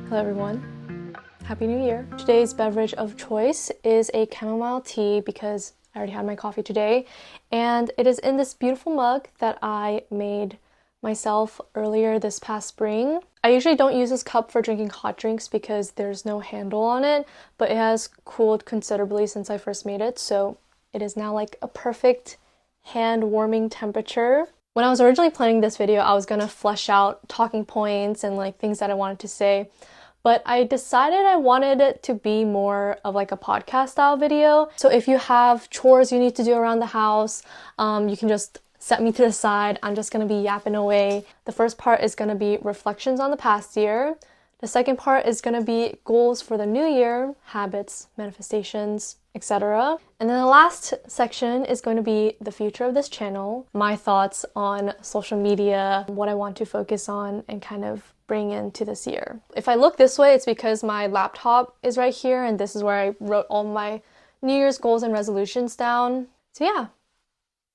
Hello everyone, Happy New Year. Today's beverage of choice is a chamomile tea because I already had my coffee today, and it is in this beautiful mug that I made myself earlier this past spring. I usually don't use this cup for drinking hot drinks because there's no handle on it, but it has cooled considerably since I first made it, so it is now like a perfect hand warming temperature. When I was originally planning this video, I was gonna flesh out talking points and like things that I wanted to say, but I decided I wanted it to be more of like a podcast style video. So if you have chores you need to do around the house, you can just set me to the side. I'm just gonna be yapping away. The first part is gonna be reflections on the past year. The second part is gonna be goals for the new year, habits, manifestations, etc. And then the last section is going to be the future of this channel, my thoughts on social media, what I want to focus on and kind of bring into this year. If I look this way, it's because my laptop is right here and this is where I wrote all my New Year's goals and resolutions down. So yeah,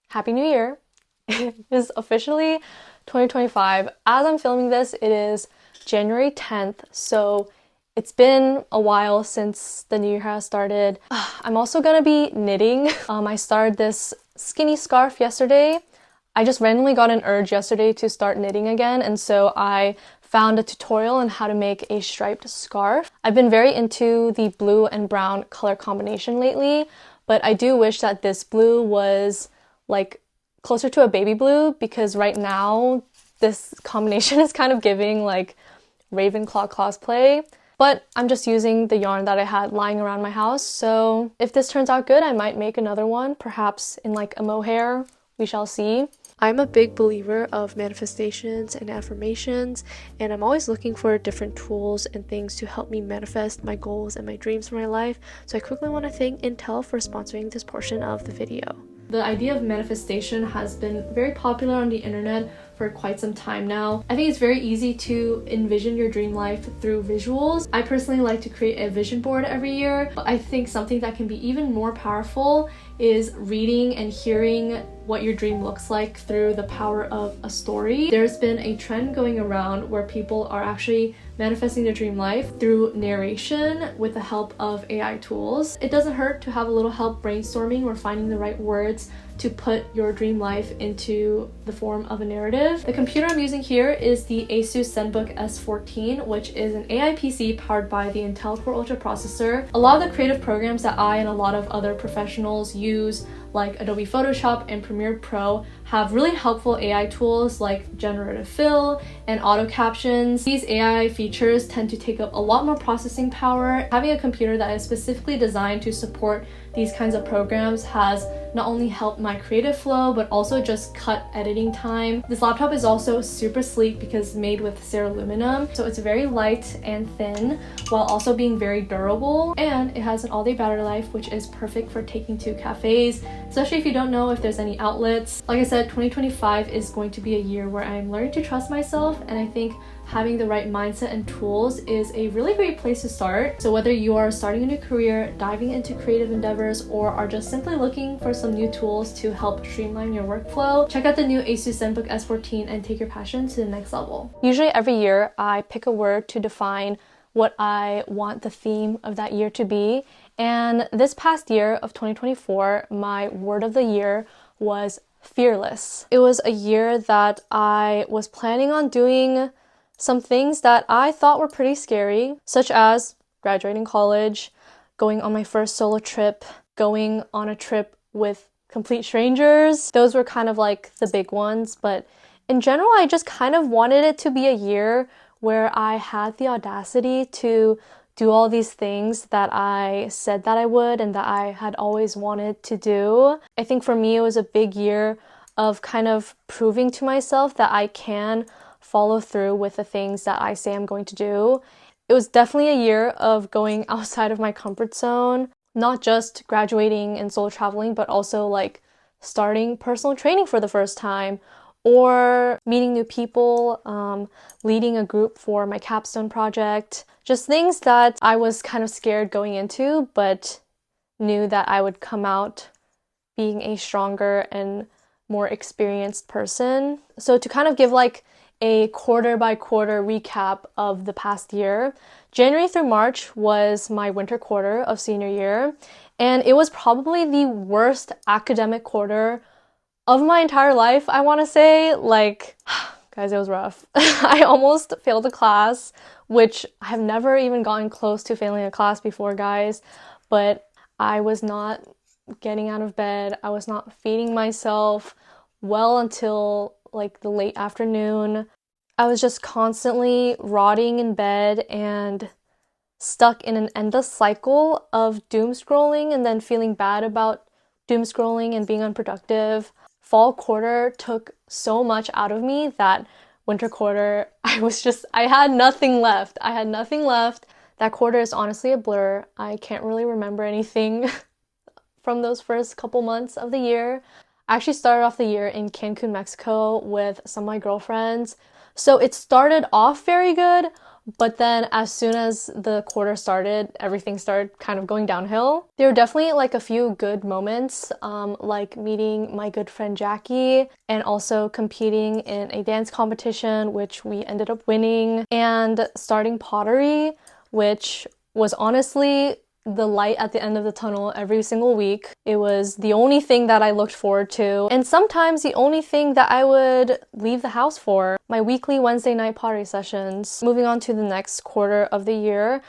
Happy New Year. It is officially 2025. As I'm filming this, it is January 10th, so it's been a while since the new year has started. I'm also gonna be knitting. I started this skinny scarf yesterday. I just randomly got an urge yesterday to start knitting again, and so I found a tutorial on how to make a striped scarf. I've been very into the blue and brown color combination lately, but I do wish that this blue was like closer to a baby blue, because right now this combination is kind of giving like Ravenclaw cosplay. But I'm just using the yarn that I had lying around my house, so if this turns out good, I might make another one, perhaps in like a mohair. We shall see. I'm a big believer of manifestations and affirmations, and I'm always looking for different tools and things to help me manifest my goals and my dreams for my life, so I quickly want to thank Intel for sponsoring this portion of the video. The idea of manifestation has been very popular on the internet for quite some time now. I think it's very easy to envision your dream life through visuals. I personally like to create a vision board every year, but I think something that can be even more powerful is reading and hearing what your dream looks like through the power of a story. There's been a trend going around where people are actually manifesting their dream life through narration with the help of AI tools. It doesn't hurt to have a little help brainstorming or finding the right words to put your dream life into the form of a narrative. The computer I'm using here is the ASUS Zenbook S14, which is an AI PC powered by the Intel Core Ultra processor. A lot of the creative programs that I and a lot of other professionals use, like Adobe Photoshop and Premiere Pro, have really helpful AI tools like generative fill and auto captions. These AI features tend to take up a lot more processing power. Having a computer that is specifically designed to support these kinds of programs has not only helped my creative flow, but also just cut editing time. This laptop is also super sleek because it's made with ceruleum, so it's very light and thin while also being very durable, and it has an all-day battery life, which is perfect for taking to cafes, especially if you don't know if there's any outlets. Like I said, 2025 is going to be a year where I'm learning to trust myself, and I think having the right mindset and tools is a really great place to start. So whether you are starting a new career, diving into creative endeavors, or are just simply looking for some new tools to help streamline your workflow, check out the new ASUS Zenbook S14 and take your passion to the next level. Usually every year I pick a word to define what I want the theme of that year to be, and this past year of 2024, my word of the year was fearless. It was a year that I was planning on doing some things that I thought were pretty scary, such as graduating college, going on my first solo trip, going on a trip with complete strangers. Those were kind of like the big ones, but in general, I just kind of wanted it to be a year where I had the audacity to do all these things that I said that I would and that I had always wanted to do. I think for me, it was a big year of kind of proving to myself that I can follow through with the things that I say I'm going to do. It was definitely a year of going outside of my comfort zone, not just graduating and solo traveling, but also like starting personal training for the first time, or meeting new people, leading a group for my capstone project. Just things that I was kind of scared going into, but knew that I would come out being a stronger and more experienced person. So to kind of give like a quarter by quarter recap of the past year. January through March was my winter quarter of senior year, and it was probably the worst academic quarter of my entire life, I want to say. Like, guys, it was rough. I almost failed a class, which I have never even gotten close to failing a class before, guys, but I was not getting out of bed. I was not feeding myself well until like the late afternoon. I was just constantly rotting in bed and stuck in an endless cycle of doom scrolling and then feeling bad about doom scrolling and being unproductive. Fall quarter took so much out of me that winter quarter, I had nothing left. That quarter is honestly a blur. I can't really remember anything from those first couple months of the year. I actually started off the year in Cancun, Mexico with some of my girlfriends. So it started off very good, but then as soon as the quarter started, everything started kind of going downhill. There were definitely like a few good moments, like meeting my good friend Jackie and also competing in a dance competition, which we ended up winning, and starting pottery, which was honestly the light at the end of the tunnel every single week. It was the only thing that I looked forward to, and sometimes the only thing that I would leave the house for. My weekly Wednesday night pottery sessions. Moving on to the next quarter of the year,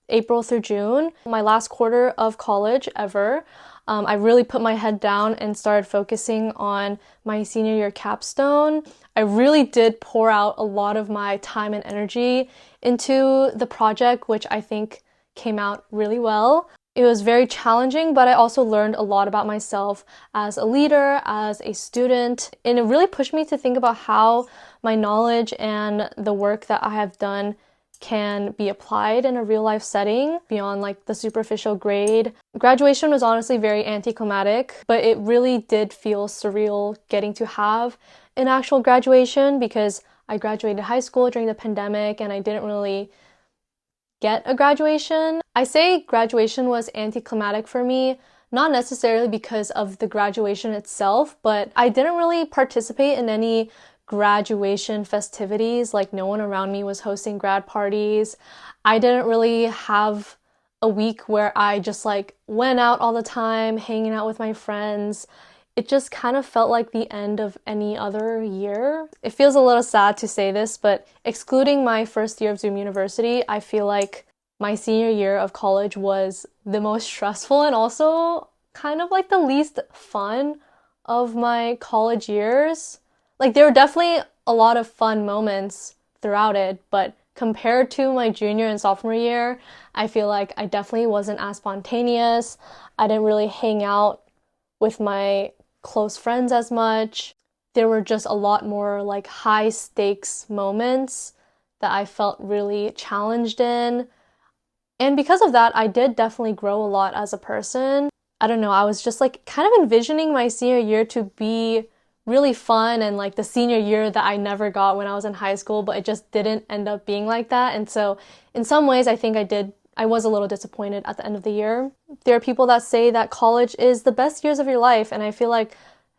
April through June, my last quarter of college ever. I really put my head down and started focusing on my senior year capstone. I really did pour out a lot of my time and energy into the project, which I think came out really well. It was very challenging, but I also learned a lot about myself as a leader, as a student, and it really pushed me to think about how my knowledge and the work that I have done can be applied in a real life setting beyond like the superficial grade. Graduation was honestly very anticlimactic, but it really did feel surreal getting to have an actual graduation because I graduated high school during the pandemic and I didn't really get a graduation. I say graduation was anticlimactic for me, not necessarily because of the graduation itself, but I didn't really participate in any graduation festivities. Like, no one around me was hosting grad parties. I didn't really have a week where I just like went out all the time, hanging out with my friends. It just kind of felt like the end of any other year. It feels a little sad to say this, but excluding my first year of Zoom University, I feel like my senior year of college was the most stressful and also kind of like the least fun of my college years. Like, there were definitely a lot of fun moments throughout it, but compared to my junior and sophomore year, I feel like I definitely wasn't as spontaneous. I didn't really hang out with my close friends as much. There were just a lot more like high stakes moments that I felt really challenged in. And because of that, I did definitely grow a lot as a person. I don't know, I was just like kind of envisioning my senior year to be really fun and like the senior year that I never got when I was in high school, but it just didn't end up being like that. And so in some ways, I think I was a little disappointed at the end of the year. There are people that say that college is the best years of your life, and I feel like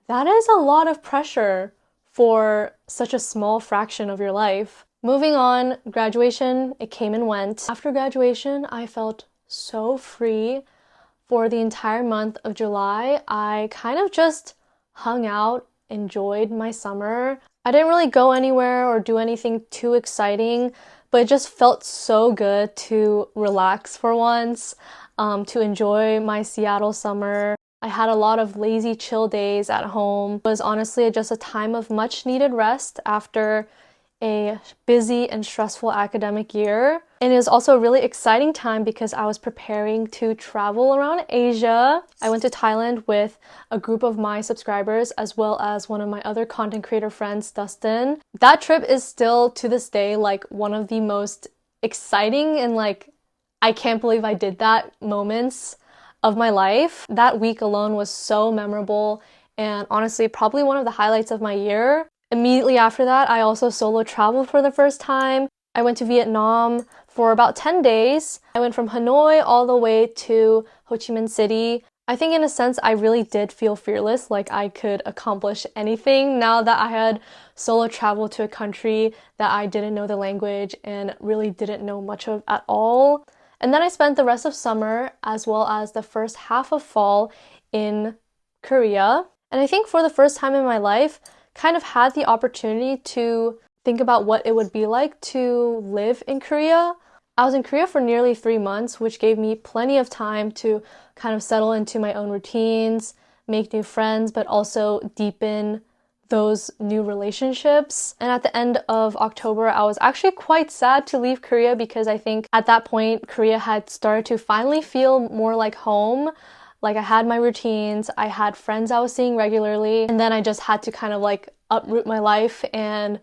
that is a lot of pressure for such a small fraction of your life. Moving on, graduation, it came and went. After graduation, I felt so free. For the entire month of July, I kind of just hung out, enjoyed my summer. I didn't really go anywhere or do anything too exciting, but it just felt so good to relax for once, to enjoy my Seattle summer. I had a lot of lazy chill days at home. It was honestly just a time of much needed rest after a busy and stressful academic year. And it was also a really exciting time because I was preparing to travel around Asia. I went to Thailand with a group of my subscribers as well as one of my other content creator friends, Dustin. That trip is still to this day like one of the most exciting and like I can't believe I did that moments of my life. That week alone was so memorable and honestly probably one of the highlights of my year. Immediately after that, I also solo traveled for the first time. I went to Vietnam for about 10 days. I went from Hanoi all the way to Ho Chi Minh City. I think in a sense I really did feel fearless, like I could accomplish anything now that I had solo traveled to a country that I didn't know the language and really didn't know much of at all. And then I spent the rest of summer as well as the first half of fall in Korea. And I think for the first time in my life, kind of had the opportunity to think about what it would be like to live in Korea. I was in Korea for nearly 3 months, which gave me plenty of time to kind of settle into my own routines, make new friends, but also deepen those new relationships. And at the end of October, I was actually quite sad to leave Korea because I think at that point, Korea had started to finally feel more like home. Like I had my routines, I had friends I was seeing regularly, and then I just had to kind of like uproot my life and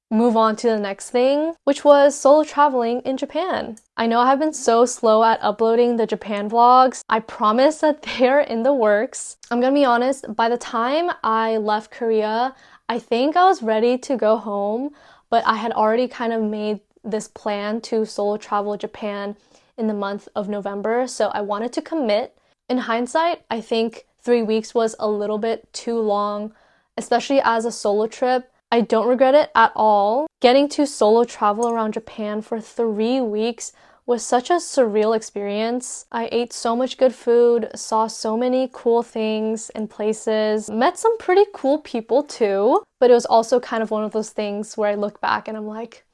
move on to the next thing, which was solo traveling in Japan. I know I have been so slow at uploading the Japan vlogs. I promise that they're in the works. I'm gonna be honest, by the time I left Korea, I think I was ready to go home, but I had already kind of made this plan to solo travel Japan in the month of November, so I wanted to commit. In hindsight, I think 3 weeks was a little bit too long, especially as a solo trip. I don't regret it at all. Getting to solo travel around Japan for 3 weeks was such a surreal experience. I ate so much good food, saw so many cool things and places, met some pretty cool people too, but it was also kind of one of those things where I look back and I'm like,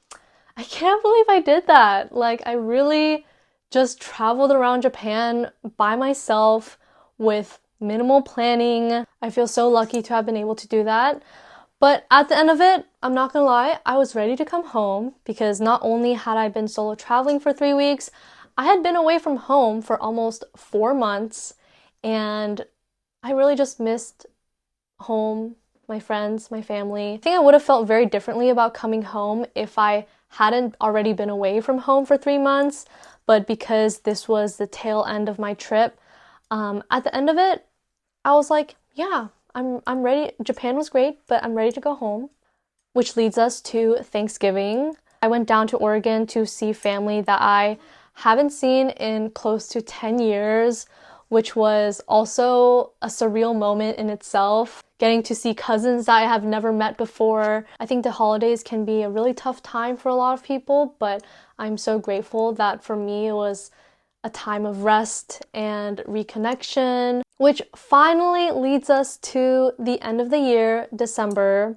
I can't believe I did that. Like, I really just traveled around Japan by myself with minimal planning. I feel so lucky to have been able to do that. But at the end of it, I'm not gonna lie, I was ready to come home because not only had I been solo traveling for 3 weeks, I had been away from home for almost 4 months, and I really just missed home, my friends, my family. I think I would have felt very differently about coming home if I hadn't already been away from home for 3 months, but because this was the tail end of my trip, at the end of it, I was like, yeah, I'm ready. Japan was great, but I'm ready to go home. Which leads us to Thanksgiving. I went down to Oregon to see family that I haven't seen in close to 10 years, which was also a surreal moment in itself. Getting to see cousins that I have never met before. I think the holidays can be a really tough time for a lot of people, but I'm so grateful that for me it was a time of rest and reconnection, which finally leads us to the end of the year, December,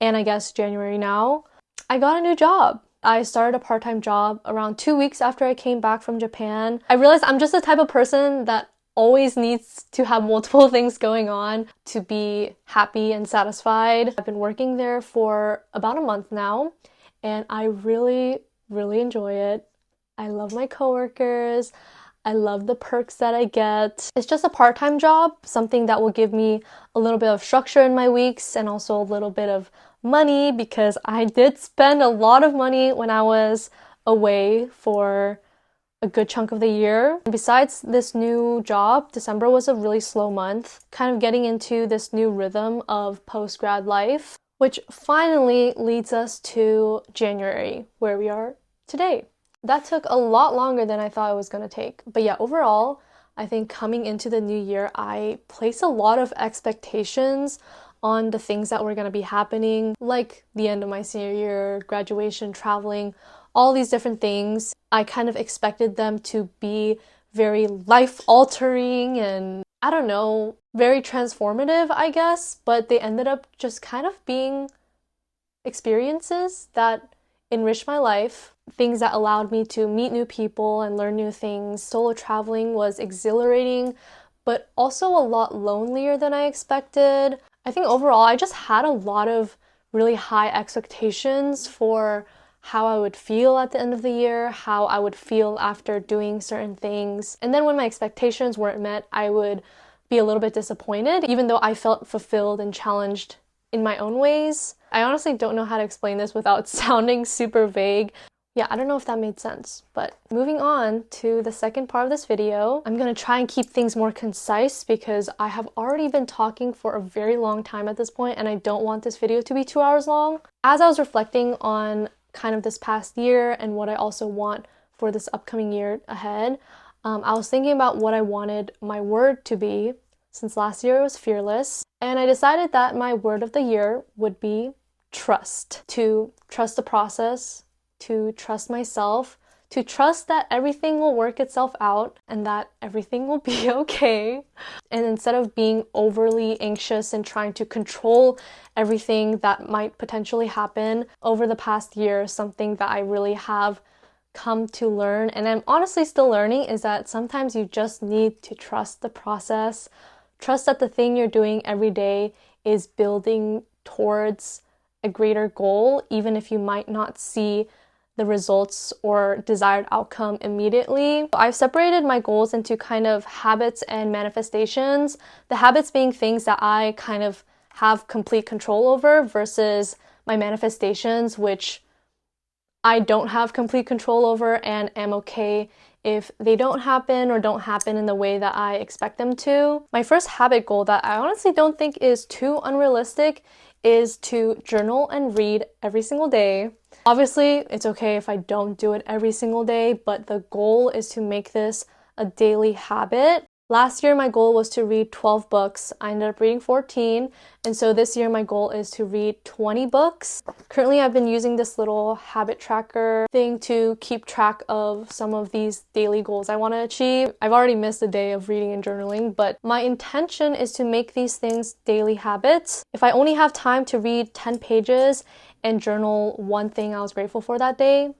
and I guess January now. I got a new job. I started a part-time job around 2 weeks after I came back from Japan. I realized I'm just the type of person that always needs to have multiple things going on to be happy and satisfied. I've been working there for about a month now, and I really enjoy it. I love my coworkers. I love the perks that I get. It's just a part-time job, something that will give me a little bit of structure in my weeks and also a little bit of money because I did spend a lot of money when I was away for a good chunk of the year. And besides this new job, December was a really slow month, kind of getting into this new rhythm of post-grad life, which finally leads us to January, where we are today. That took a lot longer than I thought it was going to take. But yeah, overall, I think coming into the new year, I place a lot of expectations on the things that were going to be happening, like the end of my senior year, graduation, traveling, all these different things. I kind of expected them to be very life-altering and, I don't know, very transformative, I guess, but they ended up just kind of being experiences that enriched my life, things that allowed me to meet new people and learn new things. Solo traveling was exhilarating, but also a lot lonelier than I expected. I think overall, I just had a lot of really high expectations for how I would feel at the end of the year, how I would feel after doing certain things. And then when my expectations weren't met, I would be a little bit disappointed, even though I felt fulfilled and challenged in my own ways. I honestly don't know how to explain this without sounding super vague. Yeah, I don't know if that made sense, but moving on to the second part of this video, I'm gonna try and keep things more concise because I have already been talking for a very long time at this point and I don't want this video to be 2 hours long. As I was reflecting on kind of this past year and what I also want for this upcoming year ahead, I was thinking about what I wanted my word to be, since last year it was fearless, and I decided that my word of the year would be trust. To trust the process, to trust myself, to trust that everything will work itself out and that everything will be okay. And instead of being overly anxious and trying to control everything that might potentially happen, over the past year, something that I really have come to learn, and I'm honestly still learning, is that sometimes you just need to trust the process. Trust that the thing you're doing every day is building towards a greater goal, even if you might not see the results or desired outcome immediately. I've separated my goals into kind of habits and manifestations. The habits being things that I kind of have complete control over, versus my manifestations, which I don't have complete control over and am okay if they don't happen or don't happen in the way that I expect them to. My first habit goal that I honestly don't think is too unrealistic is to journal and read every single day. Obviously, it's okay if I don't do it every single day, but the goal is to make this a daily habit. Last year, my goal was to read 12 books. I ended up reading 14, and so this year my goal is to read 20 books. Currently, I've been using this little habit tracker thing to keep track of some of these daily goals I want to achieve. I've already missed a day of reading and journaling, but my intention is to make these things daily habits. If I only have time to read 10 pages and journal one thing I was grateful for that day,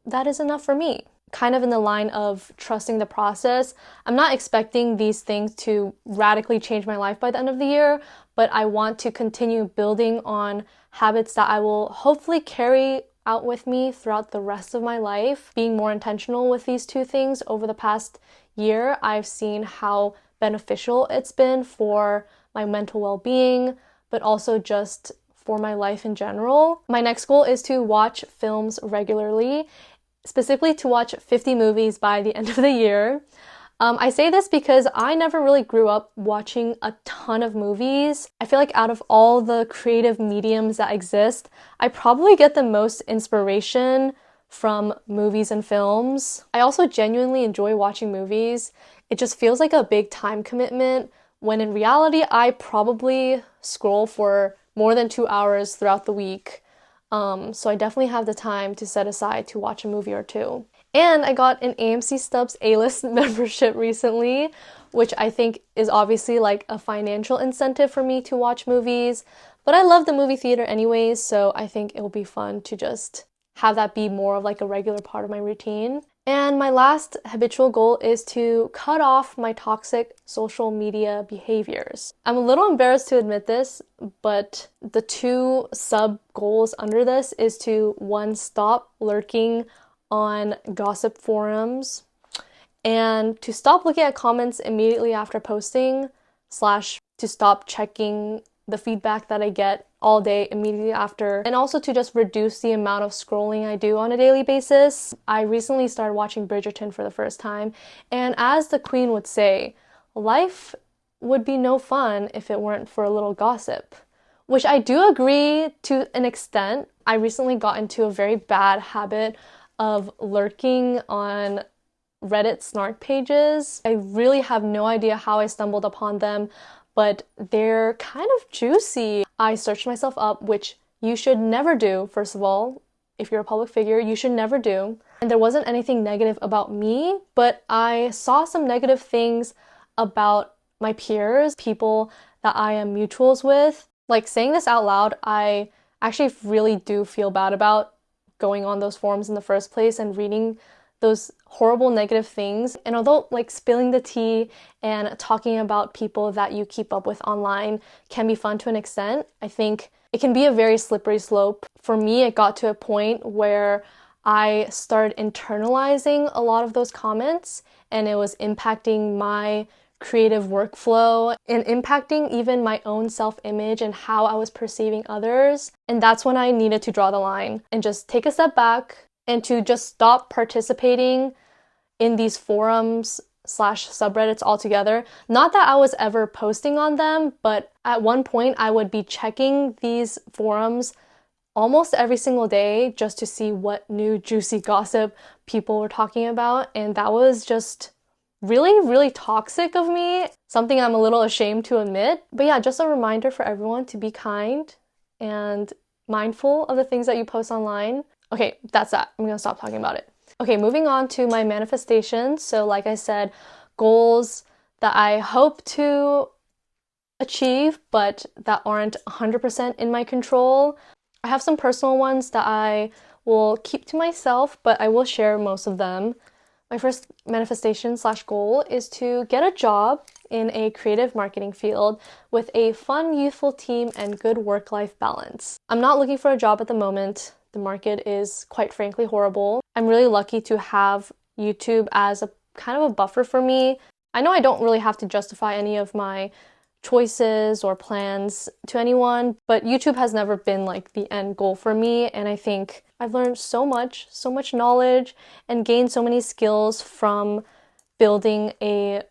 that is enough for me. Kind of in the line of trusting the process. I'm not expecting these things to radically change my life by the end of the year, but I want to continue building on habits that I will hopefully carry out with me throughout the rest of my life. Being more intentional with these two things over the past year, I've seen how beneficial it's been for my mental well-being, but also just for my life in general. My next goal is to watch films regularly, specifically to watch 50 movies by the end of the year. I say this because I never really grew up watching a ton of movies. I feel like out of all the creative mediums that exist, I probably get the most inspiration from movies and films. I also genuinely enjoy watching movies. It just feels like a big time commitment, when in reality, I probably scroll for more than 2 hours throughout the week. So I definitely have the time to set aside to watch a movie or two. And I got an AMC Stubs A-list membership recently, which I think is obviously like a financial incentive for me to watch movies. But I love the movie theater anyways, so I think it will be fun to just have that be more of like a regular part of my routine. And my last habitual goal is to cut off my toxic social media behaviors. I'm a little embarrassed to admit this, but the two sub goals under this is to, one, stop lurking on gossip forums, and to stop looking at comments immediately after posting, slash to stop checking the feedback that I get all day immediately after, and also to just reduce the amount of scrolling I do on a daily basis. I recently started watching Bridgerton for the first time, and as the Queen would say, life would be no fun if it weren't for a little gossip, which I do agree to an extent. I recently got into a very bad habit of lurking on Reddit snark pages. I really have no idea how I stumbled upon them, but they're kind of juicy. I searched myself up, which you should never do, first of all. If you're a public figure, you should never do. And there wasn't anything negative about me, but I saw some negative things about my peers, people that I am mutuals with. Like, saying this out loud, I actually really do feel bad about going on those forums in the first place and reading those horrible negative things. And although like spilling the tea and talking about people that you keep up with online can be fun to an extent, I think it can be a very slippery slope. For me, it got to a point where I started internalizing a lot of those comments, and it was impacting my creative workflow and impacting even my own self-image and how I was perceiving others. And that's when I needed to draw the line and just take a step back and to just stop participating in these forums / subreddits altogether. Not that I was ever posting on them, but at one point I would be checking these forums almost every single day just to see what new juicy gossip people were talking about, and that was just really toxic of me, something I'm a little ashamed to admit. But yeah, just a reminder for everyone to be kind and mindful of the things that you post online. Okay, that's that. I'm gonna stop talking about it. Okay, moving on to my manifestations. So like I said, goals that I hope to achieve, but that aren't 100% in my control. I have some personal ones that I will keep to myself, but I will share most of them. My first manifestation / goal is to get a job in a creative marketing field with a fun, youthful team and good work-life balance. I'm not looking for a job at the moment. The market is quite frankly horrible. I'm really lucky to have YouTube as a kind of a buffer for me. I know I don't really have to justify any of my choices or plans to anyone, but YouTube has never been like the end goal for me, and I think I've learned so much knowledge and gained so many skills from building a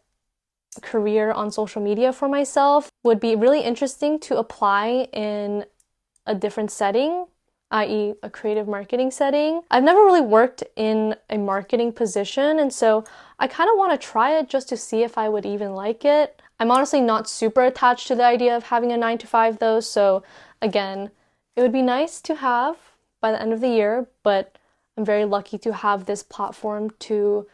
career on social media for myself. Would be really interesting to apply in a different setting, i.e. a creative marketing setting. I've never really worked in a marketing position, and so I kind of want to try it just to see if I would even like it. I'm honestly not super attached to the idea of having a 9-to-5 though, so again, it would be nice to have by the end of the year, but I'm very lucky to have this platform to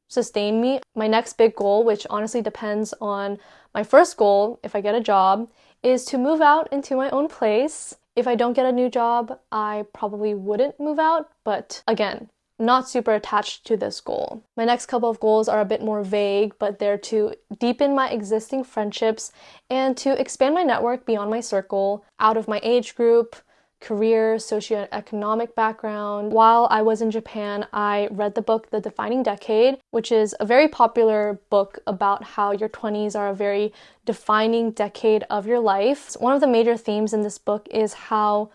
sustain me. My next big goal, which honestly depends on my first goal, if I get a job, is to move out into my own place. If I don't get a new job, I probably wouldn't move out, but again, not super attached to this goal. My next couple of goals are a bit more vague, but they're to deepen my existing friendships and to expand my network beyond my circle, out of my age group, career, socioeconomic background. While I was in Japan, I read the book The Defining Decade, which is a very popular book about how your 20s are a very defining decade of your life. One of the major themes in this book is how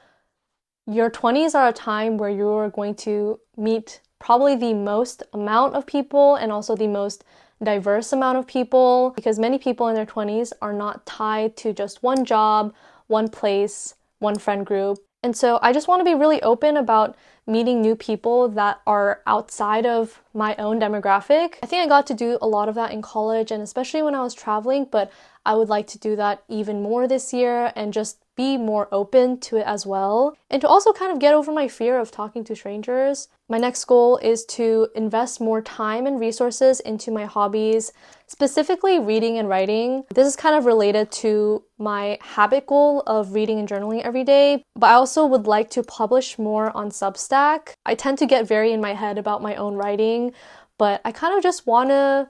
your 20s are a time where you're going to meet probably the most amount of people and also the most diverse amount of people, because many people in their 20s are not tied to just one job, one place, one friend group. And so I just want to be really open about meeting new people that are outside of my own demographic. I think I got to do a lot of that in college and especially when I was traveling, but I would like to do that even more this year and just be more open to it as well. And to also kind of get over my fear of talking to strangers. My next goal is to invest more time and resources into my hobbies, specifically reading and writing. This is kind of related to my habit goal of reading and journaling every day, but I also would like to publish more on Substack. I tend to get very in my head about my own writing, but I kind of just want to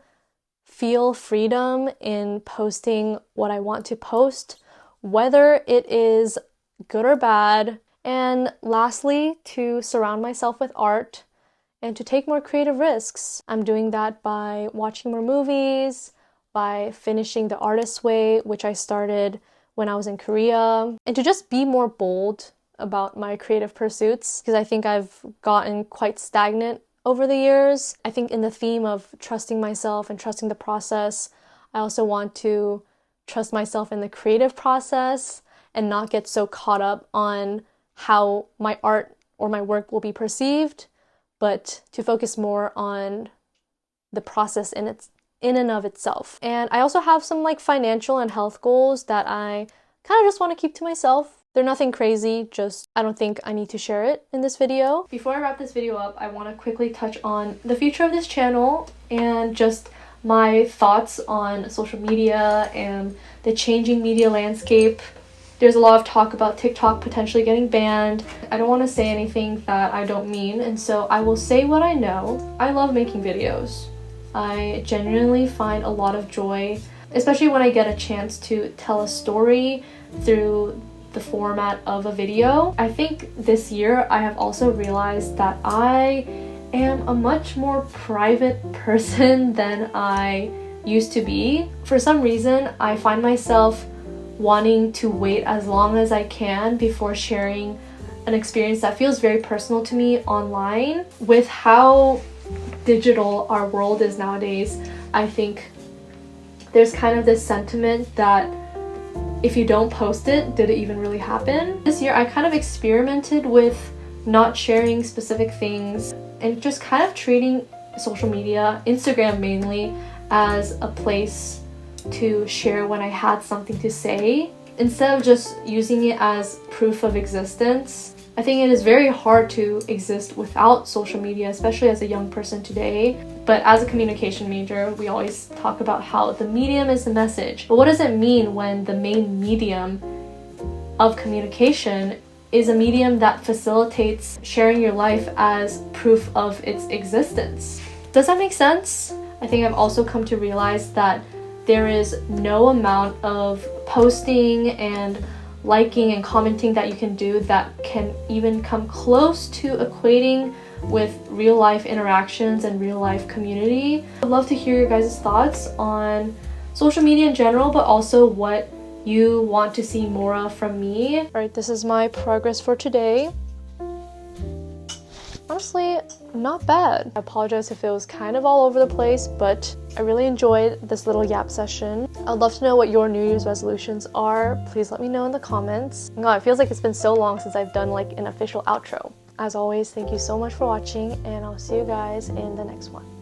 feel freedom in posting what I want to post, whether it is good or bad. And lastly, to surround myself with art and to take more creative risks. I'm doing that by watching more movies, by finishing The Artist's Way, which I started when I was in Korea, and to just be more bold about my creative pursuits, because I think I've gotten quite stagnant over the years. I think in the theme of trusting myself and trusting the process, I also want to trust myself in the creative process and not get so caught up on how my art or my work will be perceived, but to focus more on the process in and of itself. And I also have some like financial and health goals that I kind of just want to keep to myself. They're nothing crazy, just I don't think I need to share it in this video. Before I wrap this video up, I want to quickly touch on the future of this channel and just my thoughts on social media and the changing media landscape. There's a lot of talk about TikTok potentially getting banned. I don't want to say anything that I don't mean, and so I will say what I know. I love making videos. I genuinely find a lot of joy, especially when I get a chance to tell a story through the format of a video. I think this year I have also realized that I am a much more private person than I used to be. For some reason, I find myself wanting to wait as long as I can before sharing an experience that feels very personal to me online. With how digital our world is nowadays, I think there's kind of this sentiment that if you don't post it, did it even really happen? This year I kind of experimented with not sharing specific things and just kind of treating social media, Instagram mainly, as a place to share when I had something to say, instead of just using it as proof of existence. I think it is very hard to exist without social media, especially as a young person today. But as a communication major, we always talk about how the medium is the message. But what does it mean when the main medium of communication is a medium that facilitates sharing your life as proof of its existence? Does that make sense? I think I've also come to realize that there is no amount of posting and liking and commenting that you can do that can even come close to equating with real life interactions and real life community. I'd love to hear your guys' thoughts on social media in general, but also what you want to see more of from me. Alright, this is my progress for today. Honestly, not bad. I apologize if it was kind of all over the place, but I really enjoyed this little yap session. I'd love to know what your New Year's resolutions are. Please let me know in the comments. God, it feels like it's been so long since I've done like an official outro. As always, thank you so much for watching, and I'll see you guys in the next one.